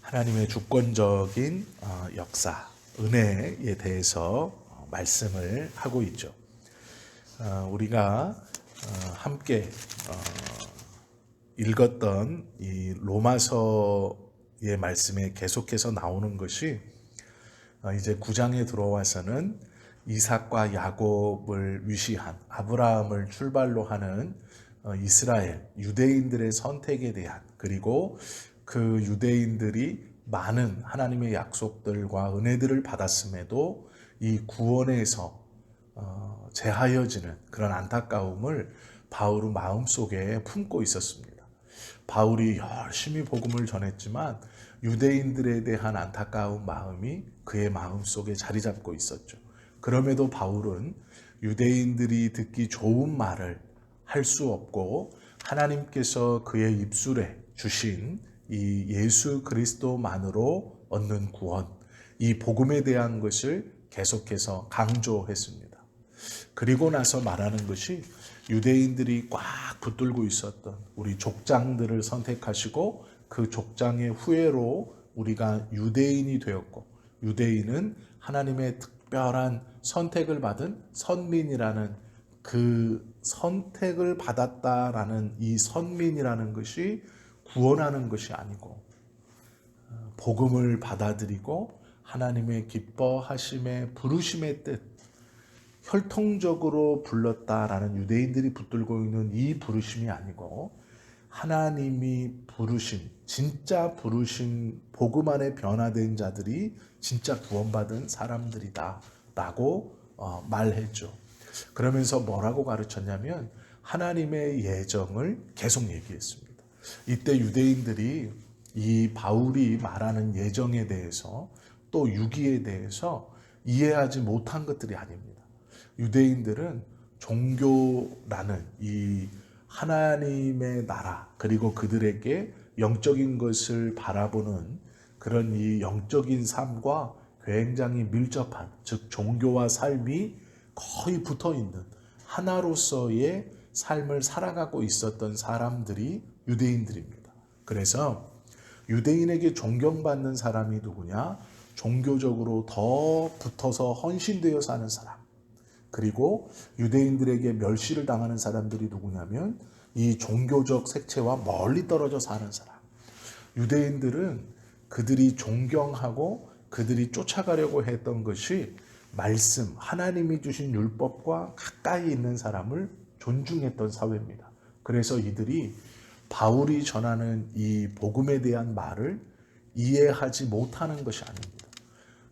하나님의 주권적인 역사, 은혜에 대해서 말씀을 하고 있죠. 우리가 함께 읽었던 이 로마서의 말씀에 계속해서 나오는 것이 이제 9장에 들어와서는 이삭과 야곱을 위시한 아브라함을 출발로 하는 이스라엘 유대인들의 선택에 대한, 그리고 그 유대인들이 많은 하나님의 약속들과 은혜들을 받았음에도 이 구원에서 제하여지는 그런 안타까움을 바울은 마음속에 품고 있었습니다. 바울이 열심히 복음을 전했지만 유대인들에 대한 안타까운 마음이 그의 마음속에 자리 잡고 있었죠. 그럼에도 바울은 유대인들이 듣기 좋은 말을 할 수 없고 하나님께서 그의 입술에 주신 이 예수 그리스도만으로 얻는 구원, 이 복음에 대한 것을 계속해서 강조했습니다. 그리고 나서 말하는 것이 유대인들이 꽉 붙들고 있었던 우리 족장들을 선택하시고 그 족장의 후예로 우리가 유대인이 되었고, 유대인은 하나님의 특별한 선택을 받은 선민이라는, 그 선택을 받았다라는 이 선민이라는 것이 구원하는 것이 아니고 복음을 받아들이고 하나님의 기뻐하심의 부르심의 뜻, 혈통적으로 불렀다라는 유대인들이 붙들고 있는 이 부르심이 아니고 하나님이 부르신, 진짜 부르신 복음 안에 변화된 자들이 진짜 구원받은 사람들이다 라고 말했죠. 그러면서 뭐라고 가르쳤냐면 하나님의 예정을 계속 얘기했습니다. 이때 유대인들이 이 바울이 말하는 예정에 대해서 또 유기에 대해서 이해하지 못한 것들이 아닙니다. 유대인들은 종교라는 이 하나님의 나라, 그리고 그들에게 영적인 것을 바라보는 그런 이 영적인 삶과 굉장히 밀접한, 즉 종교와 삶이 거의 붙어 있는 하나로서의 삶을 살아가고 있었던 사람들이 유대인들입니다. 그래서 유대인에게 존경받는 사람이 누구냐? 종교적으로 더 붙어서 헌신되어 사는 사람. 그리고 유대인들에게 멸시를 당하는 사람들이 누구냐면 이 종교적 색채와 멀리 떨어져 사는 사람. 유대인들은 그들이 존경하고 그들이 쫓아가려고 했던 것이 말씀, 하나님이 주신 율법과 가까이 있는 사람을 존중했던 사회입니다. 그래서 이들이 바울이 전하는 이 복음에 대한 말을 이해하지 못하는 것이 아닙니다.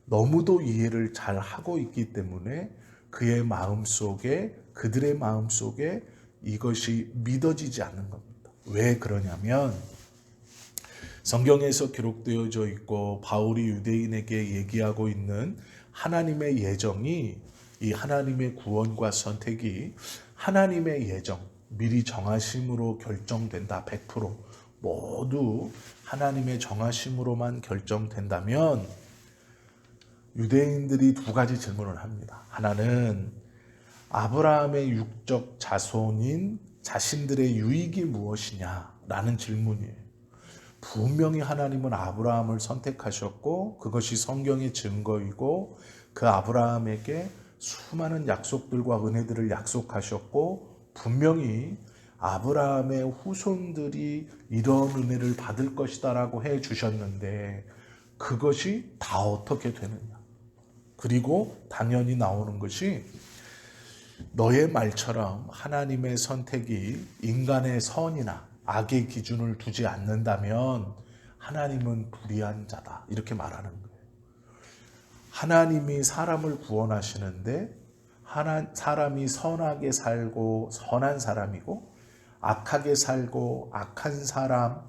너무도 이해를 잘 하고 있기 때문에 그의 마음속에, 그들의 마음속에 이것이 믿어지지 않는 겁니다. 왜 그러냐면 성경에서 기록되어져 있고 바울이 유대인에게 얘기하고 있는 하나님의 예정이, 이 하나님의 구원과 선택이 하나님의 예정, 미리 정하심으로 결정된다. 100% 모두 하나님의 정하심으로만 결정된다면 유대인들이 두 가지 질문을 합니다. 하나는 아브라함의 육적 자손인 자신들의 유익이 무엇이냐라는 질문이에요. 분명히 하나님은 아브라함을 선택하셨고 그것이 성경의 증거이고 그 아브라함에게 수많은 약속들과 은혜들을 약속하셨고 분명히 아브라함의 후손들이 이런 은혜를 받을 것이다라고 해 주셨는데 그것이 다 어떻게 되느냐. 그리고 당연히 나오는 것이 너의 말처럼 하나님의 선택이 인간의 선이나 악의 기준을 두지 않는다면 하나님은 불의한 자다. 이렇게 말하는 거예요. 하나님이 사람을 구원하시는데 사람이 선하게 살고 선한 사람이고 악하게 살고 악한 사람,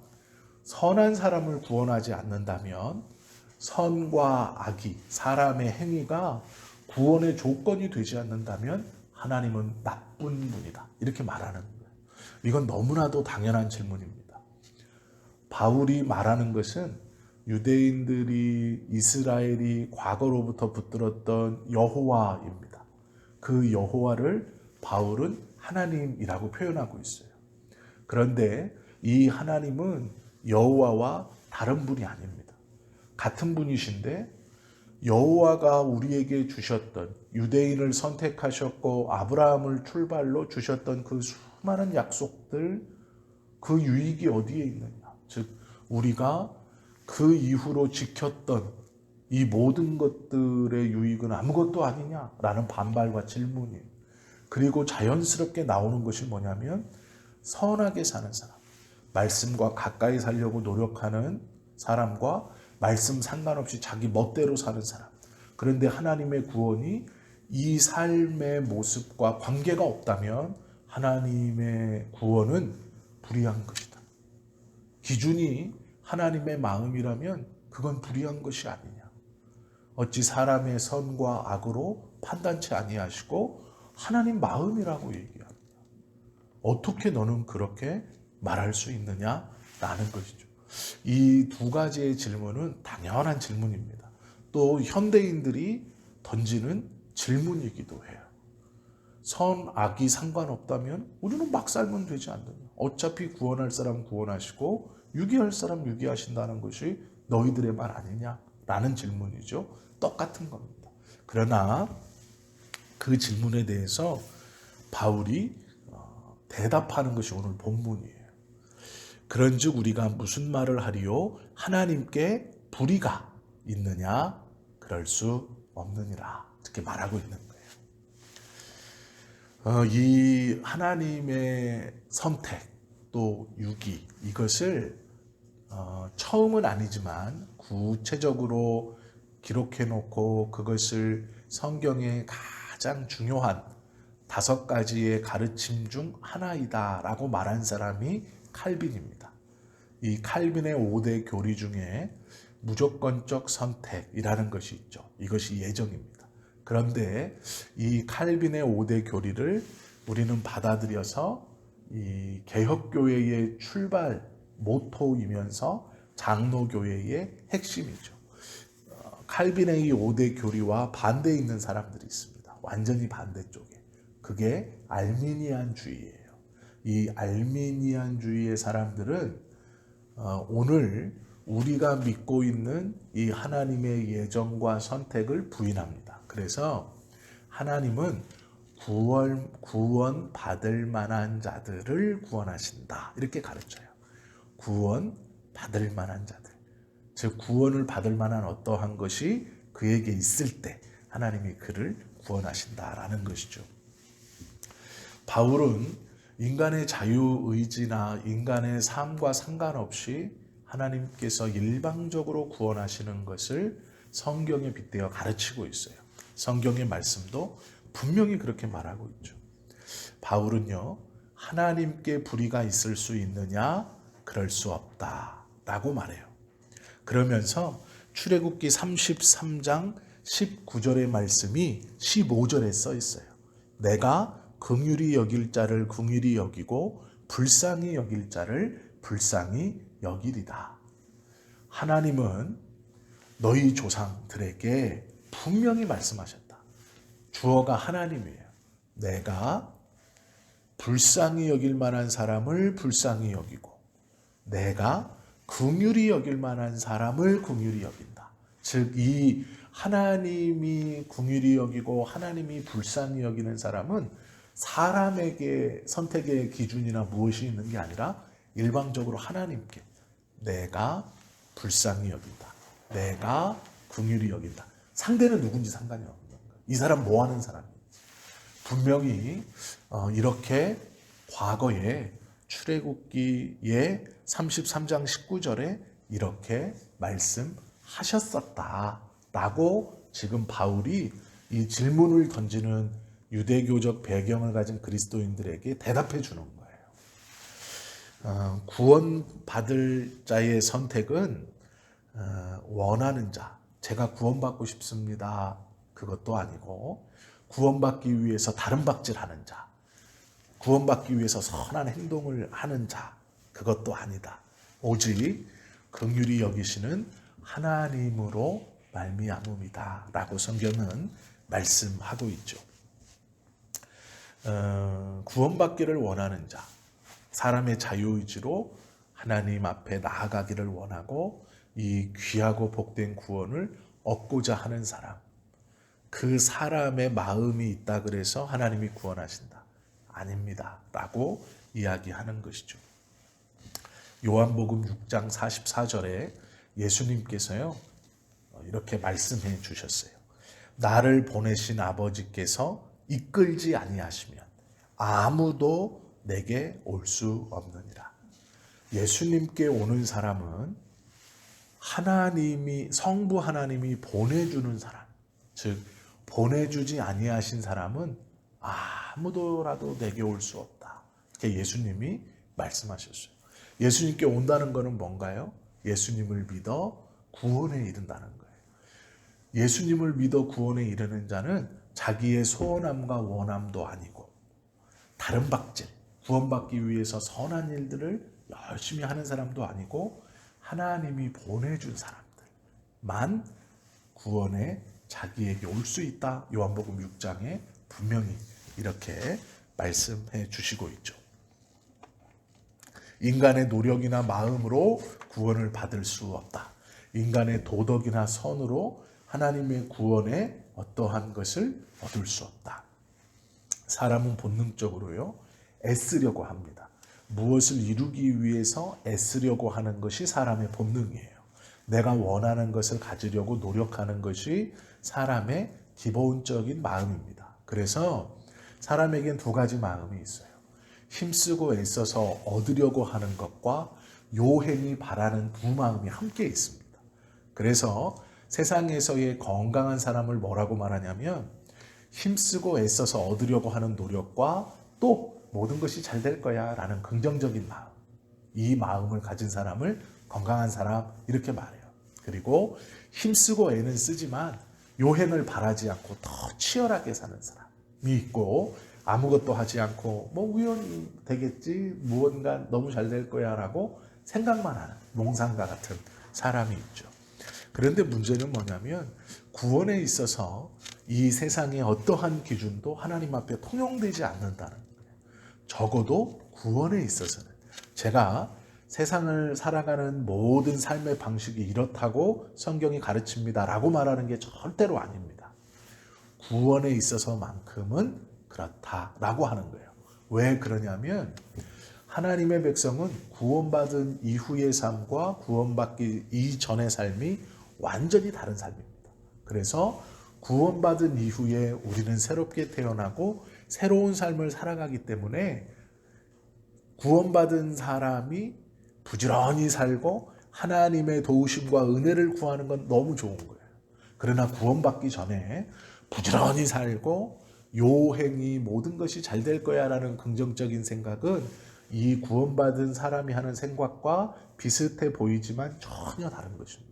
선한 사람을 구원하지 않는다면 선과 악이, 사람의 행위가 구원의 조건이 되지 않는다면 하나님은 나쁜 분이다. 이렇게 말하는 거예요. 이건 너무나도 당연한 질문입니다. 바울이 말하는 것은 유대인들이, 이스라엘이 과거로부터 붙들었던 여호와입니다. 그 여호와를 바울은 하나님이라고 표현하고 있어요. 그런데 이 하나님은 여호와와 다른 분이 아닙니다. 같은 분이신데 여호와가 우리에게 주셨던, 유대인을 선택하셨고 아브라함을 출발로 주셨던 그 수많은 약속들, 그 유익이 어디에 있느냐? 즉 우리가 그 이후로 지켰던 이 모든 것들의 유익은 아무것도 아니냐라는 반발과 질문이에요. 그리고 자연스럽게 나오는 것이 뭐냐면 선하게 사는 사람, 말씀과 가까이 살려고 노력하는 사람과 말씀 상관없이 자기 멋대로 사는 사람. 그런데 하나님의 구원이 이 삶의 모습과 관계가 없다면 하나님의 구원은 불의한 것이다. 기준이 하나님의 마음이라면 그건 불의한 것이 아니냐. 어찌 사람의 선과 악으로 판단치 아니하시고 하나님 마음이라고 얘기합니다. 어떻게 너는 그렇게 말할 수 있느냐라는 것이죠. 이 두 가지의 질문은 당연한 질문입니다. 또 현대인들이 던지는 질문이기도 해요. 선, 악이 상관없다면 우리는 막 살면 되지 않느냐. 어차피 구원할 사람 구원하시고 유기할 사람 유기하신다는 것이 너희들의 말 아니냐라는 질문이죠. 똑같은 겁니다. 그러나 그 질문에 대해서 바울이 대답하는 것이 오늘 본문이에요. 그런즉 우리가 무슨 말을 하리요? 하나님께 불의가 있느냐? 그럴 수 없느니라. 이렇게 말하고 있는 거예요. 이 하나님의 선택 또 유기, 이것을 처음은 아니지만 구체적으로 기록해 놓고 그것을 성경의 가장 중요한 5가지의 가르침 중 하나이다라고 말한 사람이 칼빈입니다. 이 칼빈의 5대 교리 중에 무조건적 선택이라는 것이 있죠. 이것이 예정입니다. 그런데 이 칼빈의 5대 교리를 우리는 받아들여서 이 개혁교회의 출발 모토이면서 장로교회의 핵심이죠. 칼빈의 이 5대 교리와 반대에 있는 사람들이 있습니다. 완전히 반대쪽에. 그게 알미니안주의예요. 이 알미니안주의의 사람들은 오늘 우리가 믿고 있는 이 하나님의 예정과 선택을 부인합니다. 그래서 하나님은 구원 받을 만한 자들을 구원하신다. 이렇게 가르쳐요. 구원 받을 만한 자들. 즉 구원을 받을 만한 어떠한 것이 그에게 있을 때 하나님이 그를 구원하신다라는 것이죠. 바울은 인간의 자유의지나 인간의 삶과 상관없이 하나님께서 일방적으로 구원하시는 것을 성경에 빗대어 가르치고 있어요. 성경의 말씀도 분명히 그렇게 말하고 있죠. 바울은요, 하나님께 불의가 있을 수 있느냐? 그럴 수 없다 라고 말해요. 그러면서 출애굽기 33장 19절의 말씀이 15절에 써 있어요. 내가 긍휼히 여길 자를 긍휼히 여기고 불쌍히 여길 자를 불쌍히 여기리다. 하나님은 너희 조상들에게 분명히 말씀하셨다. 주어가 하나님이에요. 내가 불쌍히 여길 만한 사람을 불쌍히 여기고 내가 긍휼히 여길 만한 사람을 긍휼히 여긴다. 즉 이 하나님이 긍휼히 여기고 하나님이 불쌍히 여기는 사람은 사람에게 선택의 기준이나 무엇이 있는 게 아니라 일방적으로 하나님께 내가 불쌍히 여긴다. 내가 긍휼히 여긴다. 상대는 누군지 상관이 없는 거예요. 이 사람 뭐 하는 사람인지. 분명히 이렇게 과거에 출애굽기의 33장 19절에 이렇게 말씀하셨었다라고 지금 바울이 이 질문을 던지는 유대교적 배경을 가진 그리스도인들에게 대답해 주는 거예요. 구원받을 자의 선택은 원하는 자, 제가 구원받고 싶습니다. 그것도 아니고 구원받기 위해서 다른 박질하는 자, 구원받기 위해서 선한 행동을 하는 자, 그것도 아니다. 오직 긍휼히 여기시는 하나님으로 말미암음이다 라고 성경은 말씀하고 있죠. 구원받기를 원하는 자, 사람의 자유의지로 하나님 앞에 나아가기를 원하고 이 귀하고 복된 구원을 얻고자 하는 사람, 그 사람의 마음이 있다 그래서 하나님이 구원하신다. 아닙니다. 라고 이야기하는 것이죠. 요한복음 6장 44절에 예수님께서요, 이렇게 말씀해 주셨어요. 나를 보내신 아버지께서 이끌지 아니하시면 아무도 내게 올 수 없느니라. 예수님께 오는 사람은 하나님이, 성부 하나님이 보내주는 사람, 즉 보내주지 아니하신 사람은 아무도라도 내게 올 수 없다. 이렇게 예수님이 말씀하셨어요. 예수님께 온다는 것은 뭔가요? 예수님을 믿어 구원에 이른다는 거예요. 예수님을 믿어 구원에 이르는 자는 자기의 소원함과 원함도 아니고 다른 박질, 구원받기 위해서 선한 일들을 열심히 하는 사람도 아니고 하나님이 보내준 사람들만 구원에 자기에게 올 수 있다. 요한복음 6장에 분명히 이렇게 말씀해 주시고 있죠. 인간의 노력이나 마음으로 구원을 받을 수 없다. 인간의 도덕이나 선으로 하나님의 구원에 어떠한 것을 얻을 수 없다. 사람은 본능적으로요, 애쓰려고 합니다. 무엇을 이루기 위해서 애쓰려고 하는 것이 사람의 본능이에요. 내가 원하는 것을 가지려고 노력하는 것이 사람의 기본적인 마음입니다. 그래서 사람에겐 두 가지 마음이 있어요. 힘쓰고 애써서 얻으려고 하는 것과 요행이 바라는 두 마음이 함께 있습니다. 그래서 세상에서의 건강한 사람을 뭐라고 말하냐면 힘쓰고 애써서 얻으려고 하는 노력과 또 모든 것이 잘 될 거야 라는 긍정적인 마음, 이 마음을 가진 사람을 건강한 사람 이렇게 말해요. 그리고 힘쓰고 애는 쓰지만 요행을 바라지 않고 더 치열하게 사는 사람이 있고, 아무것도 하지 않고 뭐 우연히 되겠지, 무언가 너무 잘 될 거야 라고 생각만 하는 몽상가 같은 사람이 있죠. 그런데 문제는 뭐냐면 구원에 있어서 이 세상의 어떠한 기준도 하나님 앞에 통용되지 않는다는 거예요. 적어도 구원에 있어서는. 제가 세상을 살아가는 모든 삶의 방식이 이렇다고 성경이 가르칩니다 라고 말하는 게 절대로 아닙니다. 구원에 있어서만큼은 그렇다라고 하는 거예요. 왜 그러냐면 하나님의 백성은 구원받은 이후의 삶과 구원받기 이전의 삶이 완전히 다른 삶입니다. 그래서 구원받은 이후에 우리는 새롭게 태어나고 새로운 삶을 살아가기 때문에 구원받은 사람이 부지런히 살고 하나님의 도우심과 은혜를 구하는 건 너무 좋은 거예요. 그러나 구원받기 전에 부지런히 살고 요행이 모든 것이 잘 될 거야 라는 긍정적인 생각은 이 구원받은 사람이 하는 생각과 비슷해 보이지만 전혀 다른 것입니다.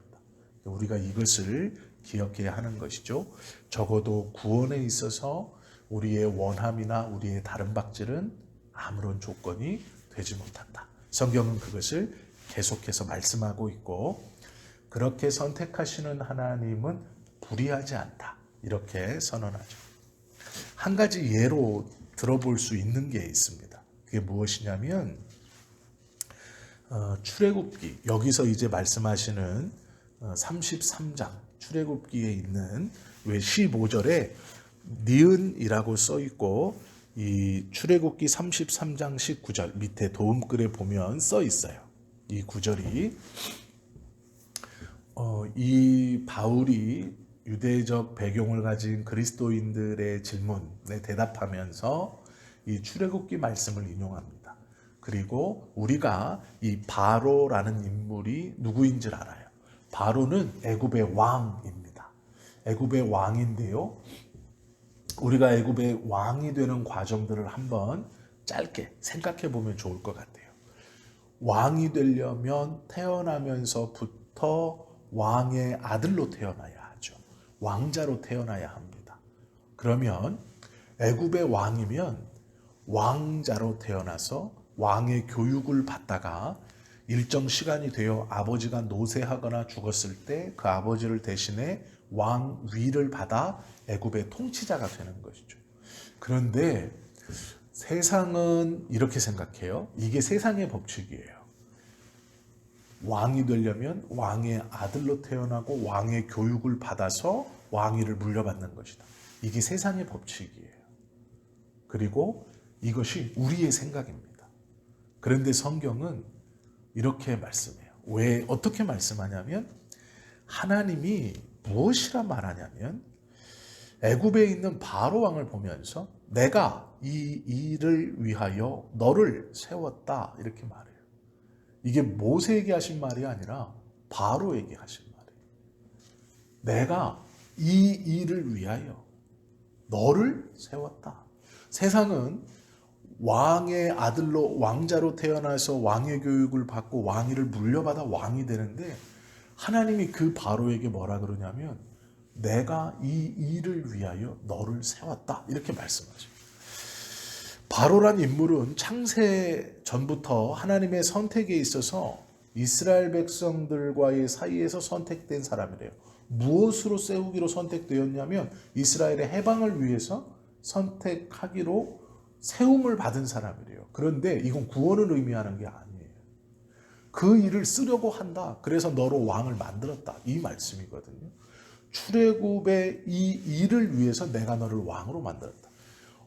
우리가 이것을 기억해야 하는 것이죠. 적어도 구원에 있어서 우리의 원함이나 우리의 다른 박질은 아무런 조건이 되지 못한다. 성경은 그것을 계속해서 말씀하고 있고, 그렇게 선택하시는 하나님은 불의하지 않다. 이렇게 선언하죠. 한 가지 예로 들어볼 수 있는 게 있습니다. 그게 무엇이냐면 출애굽기, 여기서 이제 말씀하시는 33장 출애굽기에 있는 왜 15절에 니은이라고 써 있고 이 출애굽기 33장 19절 밑에 도움글에 보면 써 있어요. 이 구절이 이 바울이 유대적 배경을 가진 그리스도인들의 질문에 대답하면서 이 출애굽기 말씀을 인용합니다. 그리고 우리가 이 바로라는 인물이 누구인 줄 알아요. 바로는 애굽의 왕입니다. 애굽의 왕인데요. 우리가 애굽의 왕이 되는 과정들을 한번 짧게 생각해 보면 좋을 것 같아요. 왕이 되려면 태어나면서부터 왕의 아들로 태어나야 하죠. 왕자로 태어나야 합니다. 그러면 애굽의 왕이면 왕자로 태어나서 왕의 교육을 받다가 일정 시간이 되어 아버지가 노쇠하거나 죽었을 때 그 아버지를 대신해 왕위를 받아 애굽의 통치자가 되는 것이죠. 그런데 세상은 이렇게 생각해요. 이게 세상의 법칙이에요. 왕이 되려면 왕의 아들로 태어나고 왕의 교육을 받아서 왕위를 물려받는 것이다. 이게 세상의 법칙이에요. 그리고 이것이 우리의 생각입니다. 그런데 성경은 이렇게 말씀해요. 왜 어떻게 말씀하냐면 하나님이 무엇이라 말하냐면 애굽에 있는 바로 왕을 보면서 내가 이 일을 위하여 너를 세웠다 이렇게 말해요. 이게 모세에게 하신 말이 아니라 바로에게 하신 말이에요. 내가 이 일을 위하여 너를 세웠다. 세상은 왕의 아들로 왕자로 태어나서 왕의 교육을 받고 왕위를 물려받아 왕이 되는데 하나님이 그 바로에게 뭐라 그러냐면 내가 이 일을 위하여 너를 세웠다 이렇게 말씀하죠. 바로란 인물은 창세 전부터 하나님의 선택에 있어서 이스라엘 백성들과의 사이에서 선택된 사람이래요. 무엇으로 세우기로 선택되었냐면 이스라엘의 해방을 위해서 선택하기로 세움을 받은 사람이래요. 그런데 이건 구원을 의미하는 게 아니에요. 그 일을 쓰려고 한다. 그래서 너로 왕을 만들었다. 이 말씀이거든요. 출애굽의 이 일을 위해서 내가 너를 왕으로 만들었다.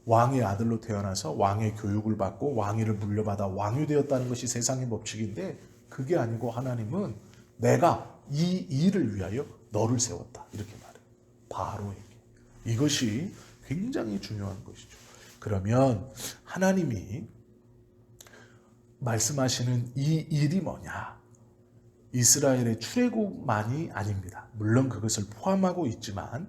왕의 아들로 태어나서 왕의 교육을 받고 왕위를 물려받아 왕이 되었다는 것이 세상의 법칙인데 그게 아니고 하나님은 내가 이 일을 위하여 너를 세웠다. 이렇게 말해요. 바로에게. 이것이 굉장히 중요한 것이죠. 그러면 하나님이 말씀하시는 이 일이 뭐냐? 이스라엘의 출애굽만이 아닙니다. 물론 그것을 포함하고 있지만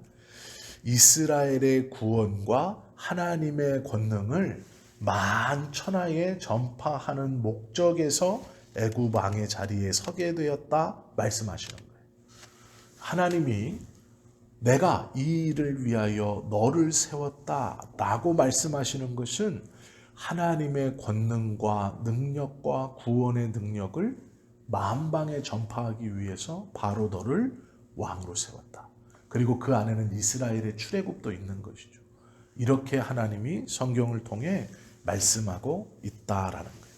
이스라엘의 구원과 하나님의 권능을 만천하에 전파하는 목적에서 애굽 왕의 자리에 서게 되었다 말씀하시는 거예요. 하나님이 내가 이 일을 위하여 너를 세웠다라고 말씀하시는 것은 하나님의 권능과 능력과 구원의 능력을 만방에 전파하기 위해서 바로 너를 왕으로 세웠다. 그리고 그 안에는 이스라엘의 출애굽도 있는 것이죠. 이렇게 하나님이 성경을 통해 말씀하고 있다라는 거예요.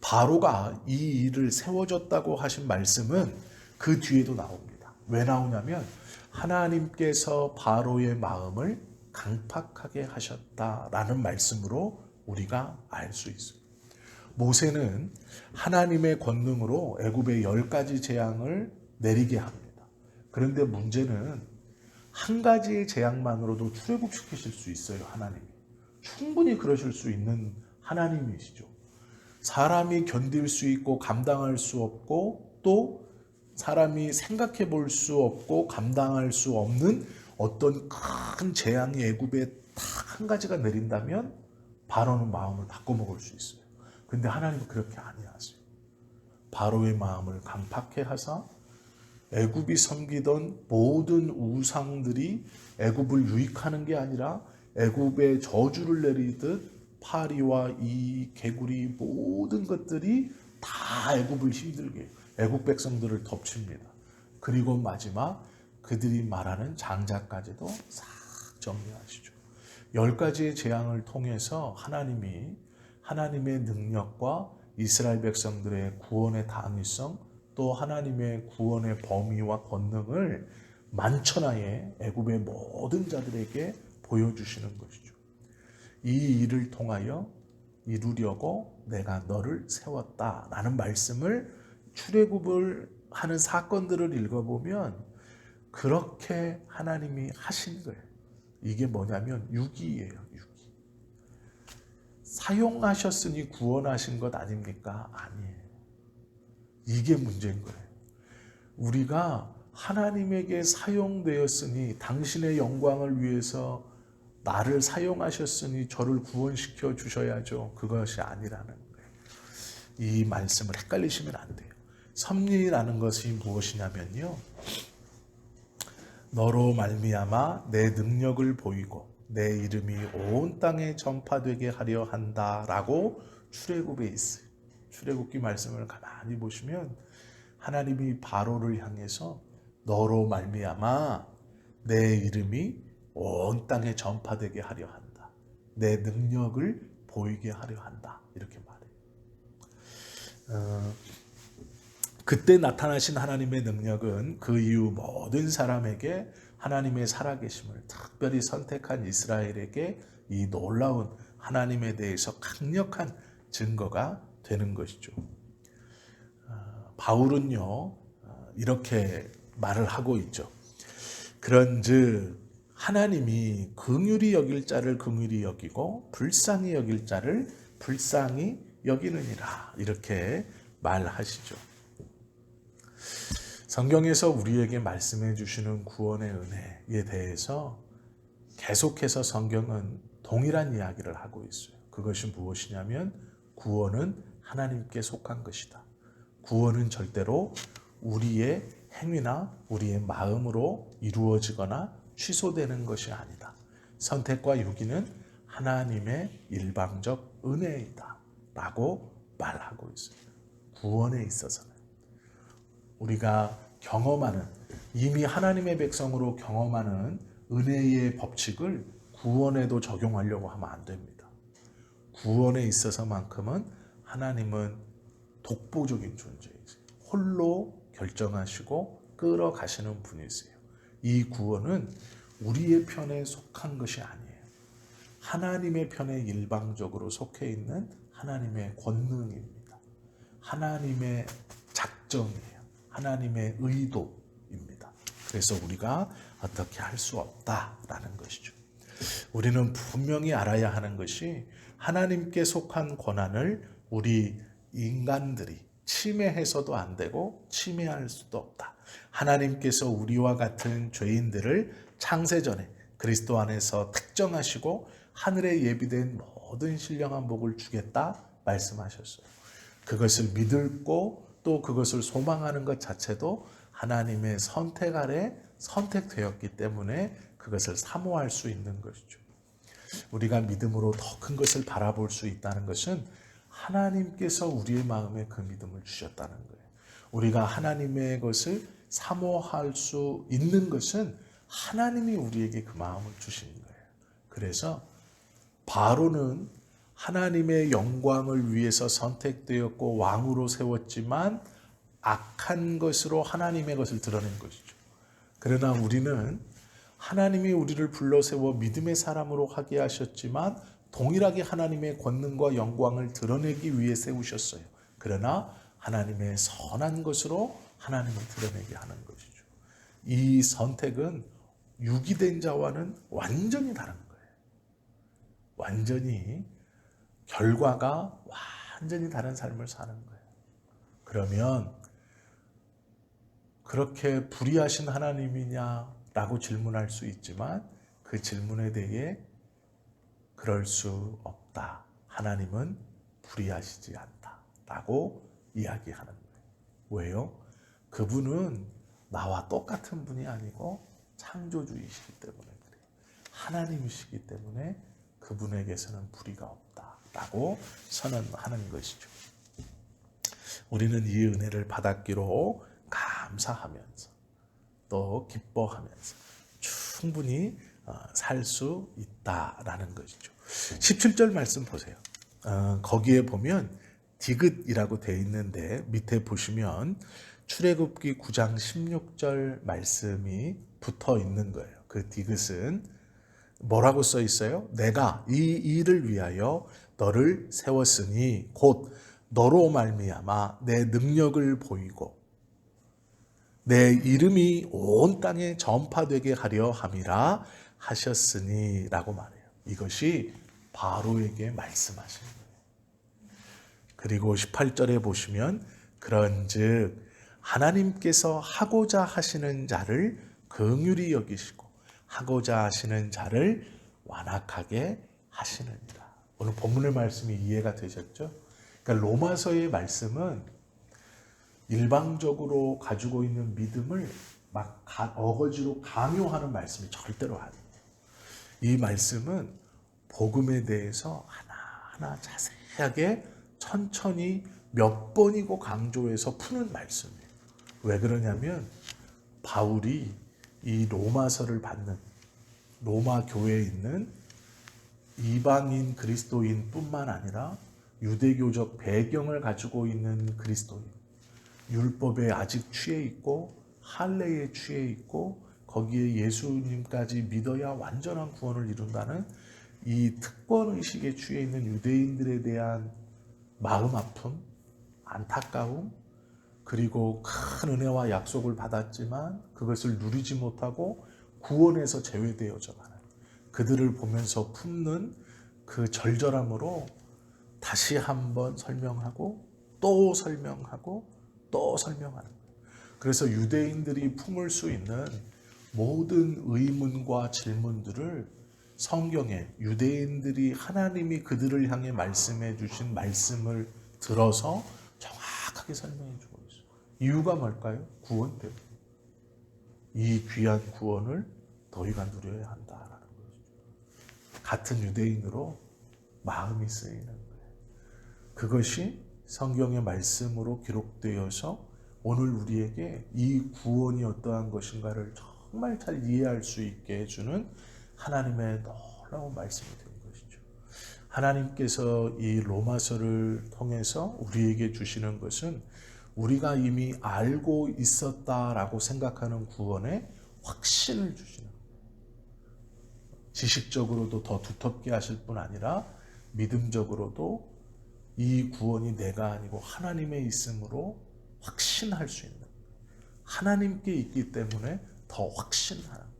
바로가 이 일을 세워졌다고 하신 말씀은 그 뒤에도 나옵니다. 왜 나오냐면 하나님께서 바로의 마음을 강팍하게 하셨다라는 말씀으로 우리가 알 수 있습니다. 모세는 하나님의 권능으로 애굽의 10가지 재앙을 내리게 합니다. 그런데 문제는 한 가지의 재앙만으로도 출애굽시키실 수 있어요. 하나님이. 충분히 그러실 수 있는 하나님이시죠. 사람이 견딜 수 있고 감당할 수 없고 또 사람이 생각해 볼 수 없고 감당할 수 없는 어떤 큰 재앙이 애굽에 딱 한 가지가 내린다면 바로는 마음을 바꿔먹을 수 있어요. 근데 하나님은 그렇게 아니하세요. 바로의 마음을 강팍해 하사 애굽이 섬기던 모든 우상들이 애굽을 유익하는 게 아니라 애굽에 저주를 내리듯 파리와 이 개구리 모든 것들이 다 애굽을 힘들게 해요. 애굽 백성들을 덮칩니다. 그리고 마지막 그들이 말하는 장자까지도 싹 정리하시죠. 10가지의 재앙을 통해서 하나님이 하나님의 능력과 이스라엘 백성들의 구원의 당위성 또 하나님의 구원의 범위와 권능을 만천하에 애굽의 모든 자들에게 보여주시는 것이죠. 이 일을 통하여 이루려고 내가 너를 세웠다라는 말씀을 출애굽을 하는 사건들을 읽어보면 그렇게 하나님이 하신 거예요. 이게 뭐냐면 유기예요. 유기. 사용하셨으니 구원하신 것 아닙니까? 아니에요. 이게 문제인 거예요. 우리가 하나님에게 사용되었으니 당신의 영광을 위해서 나를 사용하셨으니 저를 구원시켜 주셔야죠. 그것이 아니라는 거예요. 이 말씀을 헷갈리시면 안 돼요. 섭리라는 것이 무엇이냐면요. 너로 말미암아 내 능력을 보이고 내 이름이 온 땅에 전파되게 하려 한다라고 출애굽에 있어요. 출애굽기 말씀을 가만히 보시면 하나님이 바로를 향해서 너로 말미암아 내 이름이 온 땅에 전파되게 하려 한다. 내 능력을 보이게 하려 한다. 이렇게 말해요. 그때 나타나신 하나님의 능력은 그 이후 모든 사람에게 하나님의 살아계심을, 특별히 선택한 이스라엘에게 이 놀라운 하나님에 대해서 강력한 증거가 되는 것이죠. 바울은요 이렇게 말을 하고 있죠. 그런즉 하나님이 긍휼히 여길 자를 긍휼히 여기고 불쌍히 여길 자를 불쌍히 여기느니라, 이렇게 말하시죠. 성경에서 우리에게 말씀해 주시는 구원의 은혜에 대해서 계속해서 성경은 동일한 이야기를 하고 있어요. 그것이 무엇이냐면 구원은 하나님께 속한 것이다. 구원은 절대로 우리의 행위나 우리의 마음으로 이루어지거나 취소되는 것이 아니다. 선택과 유기는 하나님의 일방적 은혜이다 라고 말하고 있습니다. 구원에 있어서는 우리가 경험하는, 이미 하나님의 백성으로 경험하는 은혜의 법칙을 구원에도 적용하려고 하면 안 됩니다. 구원에 있어서만큼은 하나님은 독보적인 존재이세요. 홀로 결정하시고 끌어가시는 분이세요. 이 구원은 우리의 편에 속한 것이 아니에요. 하나님의 편에 일방적으로 속해 있는 하나님의 권능입니다. 하나님의 작정이에요. 하나님의 의도입니다. 그래서 우리가 어떻게 할 수 없다라는 것이죠. 우리는 분명히 알아야 하는 것이 하나님께 속한 권한을 우리 인간들이 침해해서도 안 되고 침해할 수도 없다. 하나님께서 우리와 같은 죄인들을 창세전에 그리스도 안에서 특정하시고 하늘에 예비된 모든 신령한 복을 주겠다 말씀하셨어요. 그것을 믿고 또 그것을 소망하는 것 자체도 하나님의 선택 아래 선택되었기 때문에 그것을 사모할 수 있는 것이죠. 우리가 믿음으로 더 큰 것을 바라볼 수 있다는 것은 하나님께서 우리의 마음에 그 믿음을 주셨다는 거예요. 우리가 하나님의 것을 사모할 수 있는 것은 하나님이 우리에게 그 마음을 주신 거예요. 그래서 바로는 하나님의 영광을 위해서 선택되었고 왕으로 세웠지만 악한 것으로 하나님의 것을 드러낸 것이죠. 그러나 우리는 하나님이 우리를 불러 세워 믿음의 사람으로 하게 하셨지만 동일하게 하나님의 권능과 영광을 드러내기 위해 세우셨어요. 그러나 하나님의 선한 것으로 하나님을 드러내게 하는 것이죠. 이 선택은 유기된 자와는 완전히 다른 거예요. 완전히 결과가 완전히 다른 삶을 사는 거예요. 그러면 그렇게 불의하신 하나님이냐라고 질문할 수 있지만 그 질문에 대해 그럴 수 없다. 하나님은 불의하시지 않다라고 이야기하는 거예요. 왜요? 그분은 나와 똑같은 분이 아니고 창조주이시기 때문에 그래요. 하나님이시기 때문에 그분에게서는 불의가 없다라고 선언하는 것이죠. 우리는 이 은혜를 받았기로 감사하면서 또 기뻐하면서 충분히 살 수 있다라는 것이죠. 17절 말씀 보세요. 거기에 보면 디귿이라고 되어 있는데 밑에 보시면 출애굽기 9장 16절 말씀이 붙어 있는 거예요. 그 디귿은 뭐라고 써 있어요? 내가 이 일을 위하여 너를 세웠으니 곧 너로 말미암아 내 능력을 보이고 내 이름이 온 땅에 전파되게 하려 함이라 하셨으니 라고 말해요. 이것이 바로에게 말씀하신 거예요. 그리고 18절에 보시면 그런즉 하나님께서 하고자 하시는 자를 긍휼히 여기시고 하고자 하시는 자를 완악하게 하시느니라. 오늘 본문의 말씀이 이해가 되셨죠? 그러니까 로마서의 말씀은 일방적으로 가지고 있는 믿음을 막 어거지로 강요하는 말씀이 절대로 아니에요. 이 말씀은 복음에 대해서 하나하나 자세하게 천천히 몇 번이고 강조해서 푸는 말씀이에요. 왜 그러냐면 바울이 이 로마서를 받는 로마 교회에 있는 이방인 그리스도인뿐만 아니라 유대교적 배경을 가지고 있는 그리스도인, 율법에 아직 취해 있고 할례에 취해 있고 거기에 예수님까지 믿어야 완전한 구원을 이룬다는 이 특권의식에 취해 있는 유대인들에 대한 마음 아픔, 안타까움, 그리고 큰 은혜와 약속을 받았지만 그것을 누리지 못하고 구원에서 제외되어져 가는 그들을 보면서 품는 그 절절함으로 다시 한번 설명하고 또 설명하고 또 설명하는 거예요. 그래서 유대인들이 품을 수 있는 모든 의문과 질문들을 성경에 유대인들이 하나님이 그들을 향해 말씀해 주신 말씀을 들어서 정확하게 설명해 주고 있어요. 이유가 뭘까요? 구원 때문에. 이 귀한 구원을 너희가 누려야 한다라는 거죠. 같은 유대인으로 마음이 쓰이는 거예요. 그것이 성경의 말씀으로 기록되어서 오늘 우리에게 이 구원이 어떠한 것인가를 정말 잘 이해할 수 있게 해주는 하나님의 놀라운 말씀이 된 것이죠. 하나님께서 이 로마서를 통해서 우리에게 주시는 것은 우리가 이미 알고 있었다라고 생각하는 구원에 확신을 주시는 거예요. 지식적으로도 더 두텁게 하실 뿐 아니라 믿음적으로도 이 구원이 내가 아니고 하나님에 있으므로 확신할 수 있는 거예요. 하나님께 있기 때문에 더 확신하는 거예요.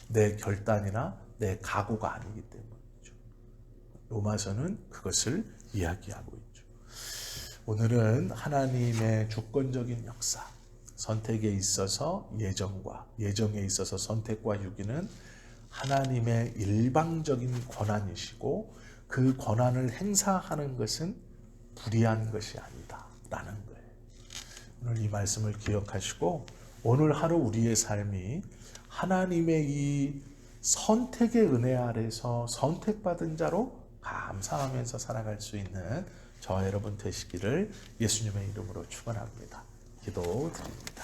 내 결단이나 내 각오가 아니기 때문이죠. 로마서는 그것을 이야기하고 있죠. 오늘은 하나님의 주권적인 역사, 선택에 있어서 예정과 예정에 있어서 선택과 유기는 하나님의 일방적인 권한이시고 그 권한을 행사하는 것은 불의한 것이 아니다라는 거예요. 오늘 이 말씀을 기억하시고 오늘 하루 우리의 삶이 하나님의 이 선택의 은혜 아래서 선택받은 자로 감사하면서 살아갈 수 있는 저와 여러분 되시기를 예수님의 이름으로 축원합니다. 기도드립니다.